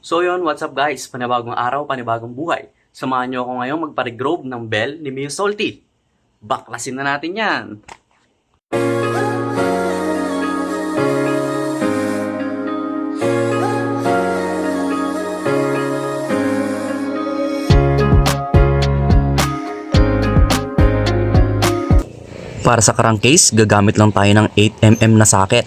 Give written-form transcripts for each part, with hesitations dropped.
So yun, what's up guys? Panibagong araw, panibagong buhay. Samahan nyo ako ngayong magpa-regroove ng bell ni Mio Salty. Baklasin na natin yan! Para sa crankcase, gagamit lang tayo ng 8mm na socket.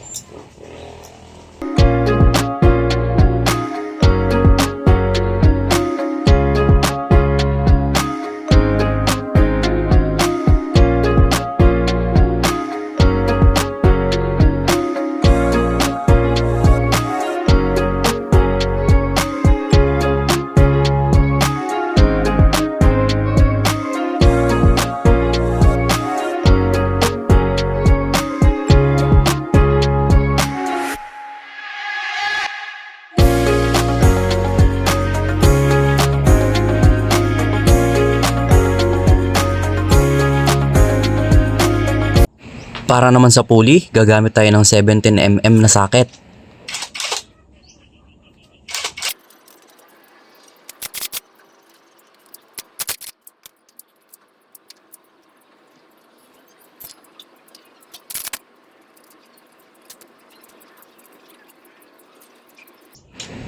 Para naman sa pulley, gagamit tayo ng 17mm na socket.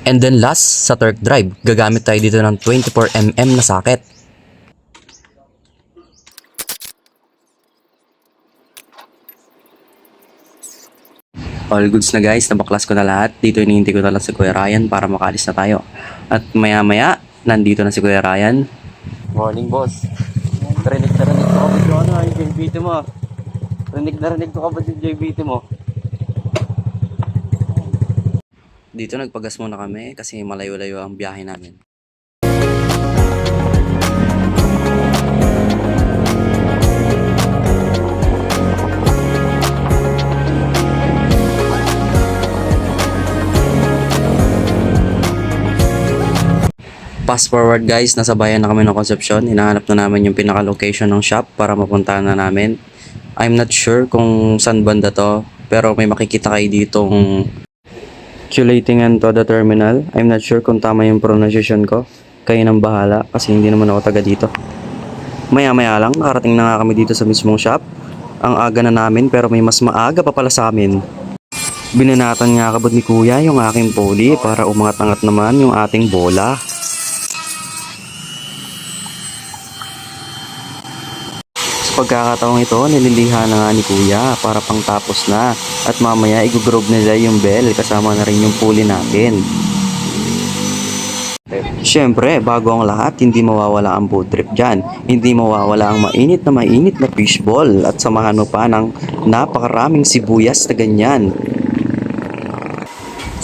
And then last, sa torque drive, gagamit tayo dito ng 24mm na socket. All goods na guys, nabaklas ko na lahat. Dito hinihintay ko na lang si Kuya Ryan para makaalis na tayo. At maya maya, nandito na si Kuya Ryan. Morning boss. Rinig ko kapag yung yung JBT mo. Rinig ko kapag yung JBT mo. Dito nagpagas muna kami kasi malayo-layo ang biyahe namin. Fast forward guys, nasa bayan na kami ng Concepcion. Hinahanap na namin yung pinaka-location ng shop para mapuntahan na namin. I'm not sure kung saan banda to, pero may makikita kayo ditong Culating to the terminal. I'm not sure kung tama yung pronunciation ko. Kayo nang bahala kasi hindi naman ako taga dito. Maya-maya lang, nakarating na nga kami dito sa mismong shop. Ang aga na namin pero may mas maaga pa pala sa amin. Binanatan nga kabod ni Kuya yung aking pulley para umangat-angat naman yung ating bola. Pagkakataong ito, nililiha na nga ni Kuya para pang tapos na at mamaya i-groove nila yung bell kasama na rin yung pulley natin. Siyempre, bago ang lahat, hindi mawawala ang boat trip dyan. Hindi mawawala ang mainit na fishball at samahan mo pa ng napakaraming sibuyas na ganyan.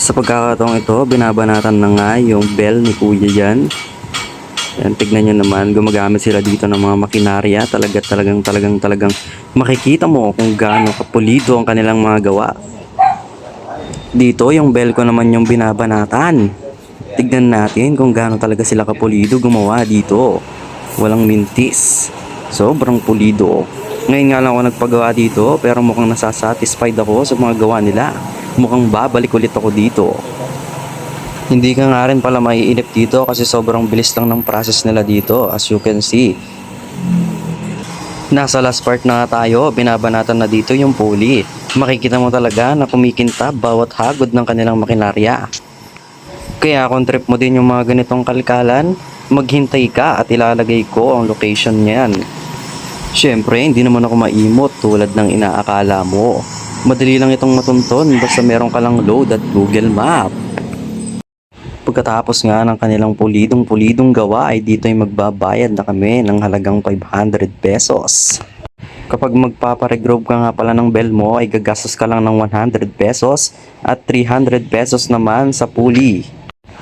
Sa pagkakataong ito, binabanatan na nga yung bell ni Kuya dyan. Yan, tignan nyo naman, gumagamit sila dito ng mga makinarya. Talagang makikita mo kung gaano kapulido ang kanilang mga gawa. Dito, yung bell ko naman yung binabanatan. Tignan natin kung gaano talaga sila kapulido gumawa dito. Walang mintis. Sobrang pulido. Ngayon nga lang ako nagpagawa dito, pero mukhang nasasatisfied ako sa mga gawa nila. Mukhang babalik ulit ako dito. Hindi ka nga rin pala maiinip dito kasi sobrang bilis lang ng process nila dito, as you can see. Nasa last part na nga tayo, binabanatan na dito yung pulley. Makikita mo talaga na kumikintab bawat hagod ng kanilang makinarya. Kaya kung trip mo din yung mga ganitong kalkalan, maghintay ka at ilalagay ko ang location niyan. Siyempre, hindi naman ako maimot tulad ng inaakala mo. Madali lang itong matunton basta meron ka lang load at Google Map. Pagkatapos nga ng kanilang pulidong gawa ay dito ay magbabayad na kami ng halagang 500 pesos. Kapag magpaparegroove ka nga pala ng bell mo ay gagastos ka lang ng 100 pesos at 300 pesos naman sa pulley.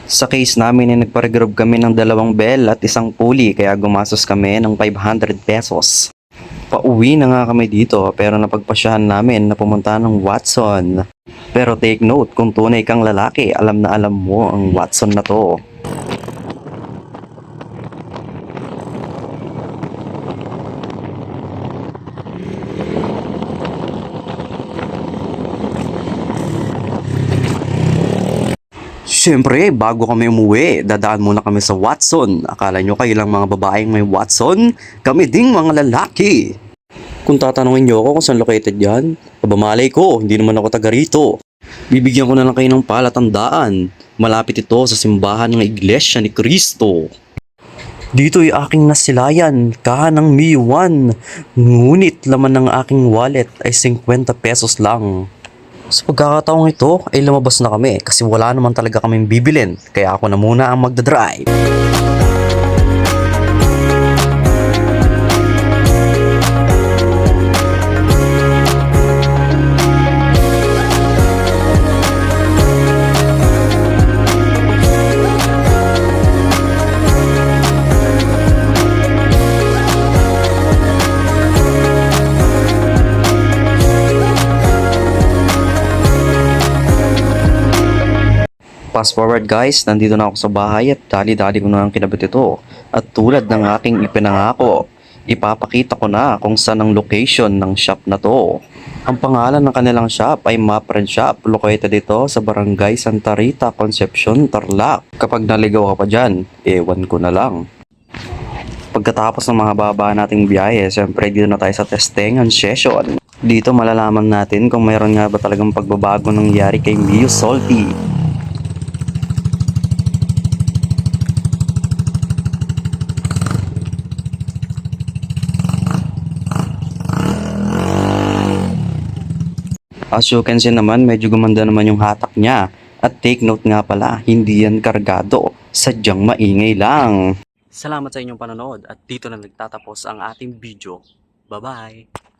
Sa case namin ay nagparegroove kami ng 2 bell at 1 pulley kaya gumastos kami ng 500 pesos. Pauwi na nga kami dito pero napagpasyahan namin na pumunta ng Watson. Pero take note, kung tunay kang lalaki, alam na alam mo ang Watson na to. Siyempre, bago kami umuwi, dadaan muna kami sa Watson. Akala nyo kayo lang mga babaeng may Watson? Kami ding mga lalaki. Kung tatanungin nyo ako kung saan located yan, pabamalay ko, hindi naman ako taga rito. Bibigyan ko na lang kayo ng palatandaan. Malapit ito sa simbahan ng Iglesia ni Cristo. Dito'y aking nasilayan, kahanang miwan. Ngunit laman ng aking wallet ay 50 pesos lang. Sa pagkakataong ito ay lumabas na kami kasi wala naman talaga kaming bibilin. Kaya ako na muna ang magdadrive. Fast forward guys, nandito na ako sa bahay at dali-dali ko na ang kinabit ito. At tulad ng aking ipinangako, ipapakita ko na kung saan ang location ng shop na to. Ang pangalan ng kanilang shop ay Mapred Shop, located dito sa Barangay Santa Rita, Concepcion, Tarlac. Kapag naligaw ka pa dyan, ewan ko na lang. Pagkatapos ng mga baba nating biyahe, siyempre dito na tayo sa testingan session. Dito malalaman natin kung mayroon nga ba talagang pagbabago nangyari kay Mio Salty. As you can see naman, medyo gumanda naman yung hatak niya. At take note nga pala, hindi yan kargado. Sadyang maingay lang. Salamat sa inyong panonood at dito na nagtatapos ang ating video. Bye-bye!